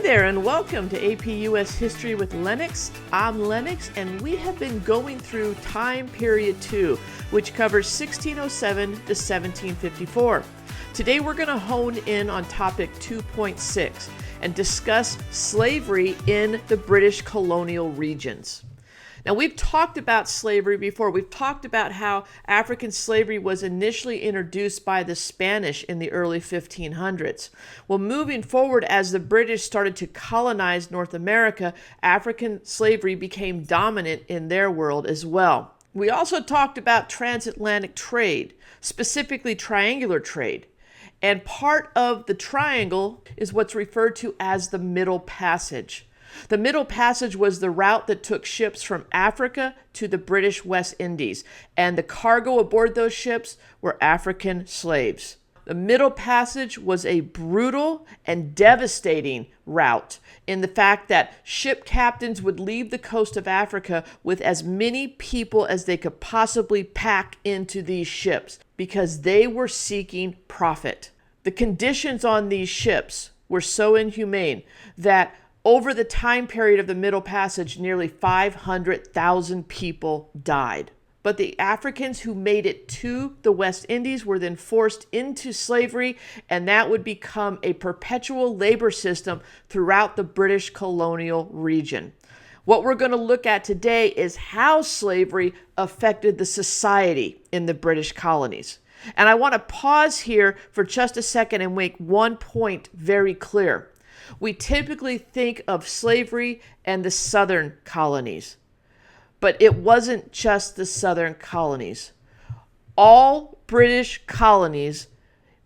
Hey there and welcome to APUS History with Lennox. I'm Lennox and we have been going through time period 2, which covers 1607 to 1754. Today we're going to hone in on topic 2.6 and discuss slavery in the British colonial regions. Now, we've talked about slavery before. We've talked about how African slavery was initially introduced by the Spanish in the early 1500s. Well, moving forward, as the British started to colonize North America, African slavery became dominant in their world as well. We also talked about transatlantic trade, specifically triangular trade. And part of the triangle is what's referred to as the Middle Passage. The Middle Passage was the route that took ships from Africa to the British West Indies, and the cargo aboard those ships were African slaves. The Middle Passage was a brutal and devastating route in the fact that ship captains would leave the coast of Africa with as many people as they could possibly pack into these ships because they were seeking profit. The conditions on these ships were so inhumane that over the time period of the Middle Passage, nearly 500,000 people died. But the Africans who made it to the West Indies were then forced into slavery, and that would become a perpetual labor system throughout the British colonial region. What we're going to look at today is how slavery affected the society in the British colonies. And I want to pause here for just a second and make one point very clear. We typically think of slavery and the southern colonies, but it wasn't just the southern colonies. All British colonies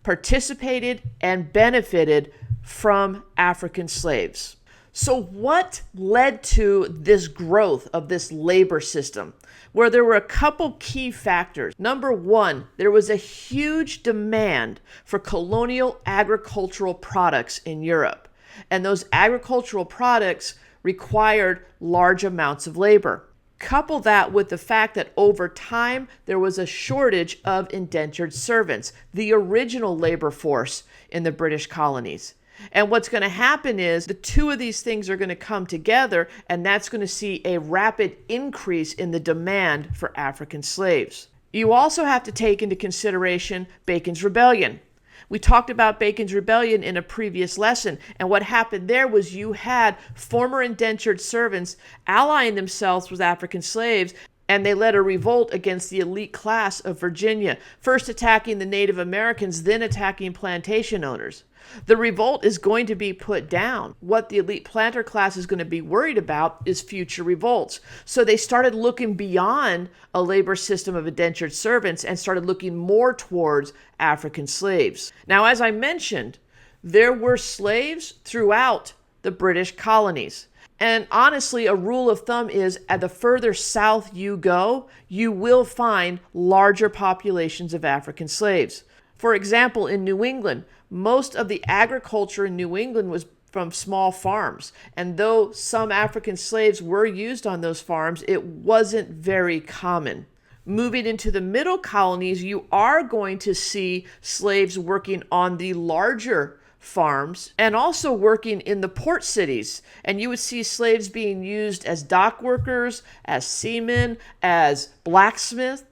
participated and benefited from African slaves. So what led to this growth of this labor system? Where there were a couple key factors. Number one, there was a huge demand for colonial agricultural products in Europe. And those agricultural products required large amounts of labor. Couple that with the fact that over time, there was a shortage of indentured servants, the original labor force in the British colonies. And what's going to happen is the two of these things are going to come together, and that's going to see a rapid increase in the demand for African slaves. You also have to take into consideration Bacon's Rebellion. We talked about Bacon's Rebellion in a previous lesson, and what happened there was you had former indentured servants allying themselves with African slaves, and they led a revolt against the elite class of Virginia, first attacking the Native Americans, then attacking plantation owners. The revolt is going to be put down. What the elite planter class is going to be worried about is future revolts. So they started looking beyond a labor system of indentured servants and started looking more towards African slaves. Now, as I mentioned, there were slaves throughout the British colonies. And honestly, a rule of thumb is at the further south you go, you will find larger populations of African slaves. For example, in New England, most of the agriculture in New England was from small farms. And though some African slaves were used on those farms, it wasn't very common. Moving into the middle colonies, you are going to see slaves working on the larger farms and also working in the port cities. And you would see slaves being used as dock workers, as seamen, as blacksmiths.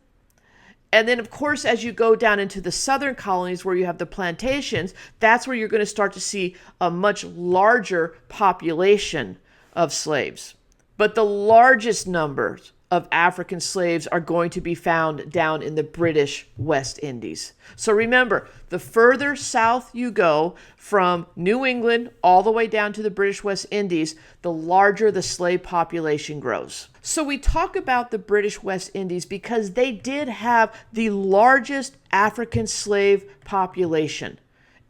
And then, of course, as you go down into the southern colonies where you have the plantations, that's where you're going to start to see a much larger population of slaves. But the largest numbers of African slaves are going to be found down in the British West Indies. So remember, the further south you go from New England all the way down to the British West Indies, the larger the slave population grows. So we talk about the British West Indies because they did have the largest African slave population.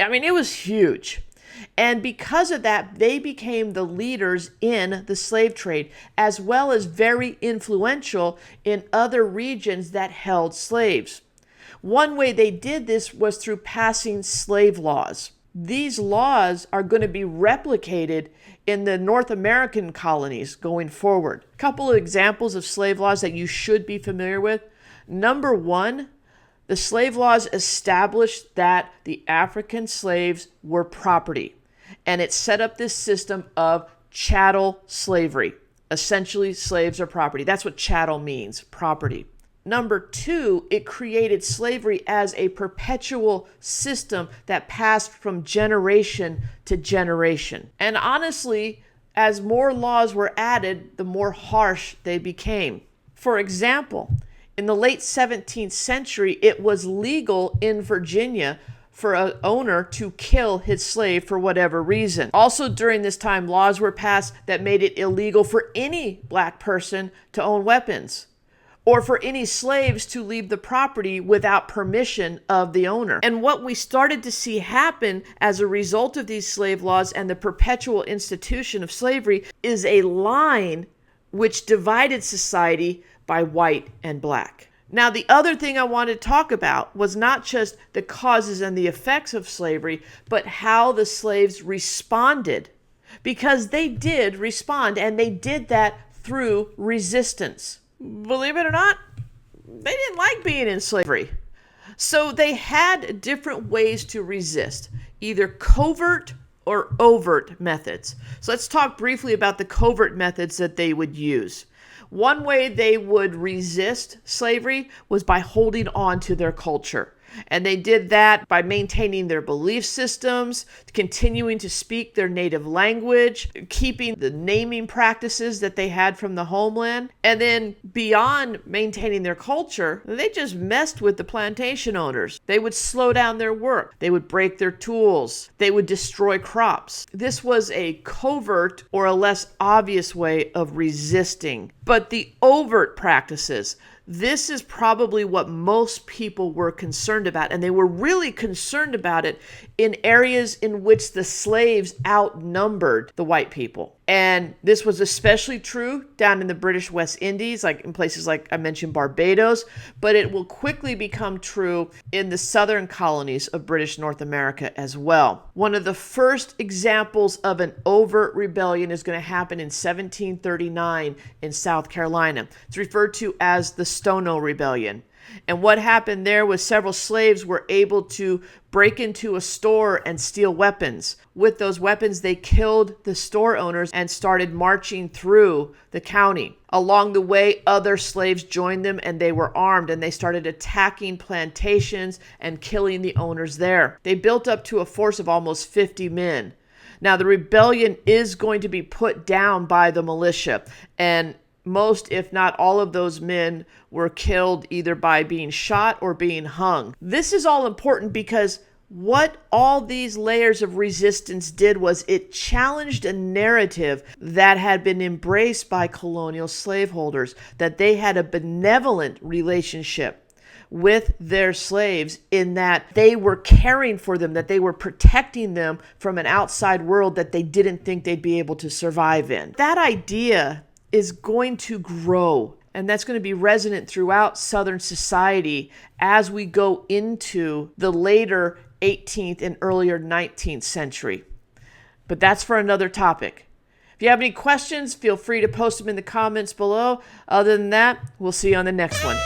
I mean, it was huge. And because of that, they became the leaders in the slave trade, as well as very influential in other regions that held slaves. One way they did this was through passing slave laws. These laws are going to be replicated in the North American colonies going forward. A couple of examples of slave laws that you should be familiar with. Number one, the slave laws established that the African slaves were property. and it set up this system of chattel slavery. Essentially, slaves are property. That's what chattel means, property. Number two, it created slavery as a perpetual system that passed from generation to generation. And honestly, as more laws were added, the more harsh they became. For example, in the late 17th century, it was legal in Virginia for an owner to kill his slave for whatever reason. Also during this time, laws were passed that made it illegal for any black person to own weapons, or for any slaves to leave the property without permission of the owner. And what we started to see happen as a result of these slave laws and the perpetual institution of slavery is a line which divided society by white and black. Now, the other thing I wanted to talk about was not just the causes and the effects of slavery, but how the slaves responded. Because they did respond, and they did that through resistance. Believe it or not, they didn't like being in slavery. So they had different ways to resist, either covert or overt methods. So let's talk briefly about the covert methods that they would use. One way they would resist slavery was by holding on to their culture. And they did that by maintaining their belief systems, continuing to speak their native language, keeping the naming practices that they had from the homeland. And then beyond maintaining their culture, they just messed with the plantation owners. They would slow down their work. They would break their tools. They would destroy crops. This was a covert or a less obvious way of resisting. But the overt practices, this is probably what most people were concerned about, and they were really concerned about it in areas in which the slaves outnumbered the white people. And this was especially true down in the British West Indies, like in places like I mentioned Barbados, but it will quickly become true in the southern colonies of British North America as well. One of the first examples of an overt rebellion is going to happen in 1739 in South Carolina. It's referred to as the Stono Rebellion. And what happened there was several slaves were able to break into a store and steal weapons. With those weapons, they killed the store owners and started marching through the county. Along the way, other slaves joined them and they were armed, and they started attacking plantations and killing the owners there. They built up to a force of almost 50 men. Now, the rebellion is going to be put down by the militia, and most, if not all of those men were killed either by being shot or being hung. This is all important because what all these layers of resistance did was it challenged a narrative that had been embraced by colonial slaveholders, that they had a benevolent relationship with their slaves in that they were caring for them, that they were protecting them from an outside world that they didn't think they'd be able to survive in. That idea is going to grow, and that's going to be resonant throughout Southern society as we go into the later 18th and earlier 19th century. But that's for another topic. If you have any questions, feel free to post them in the comments below. Other than that, we'll see you on the next one.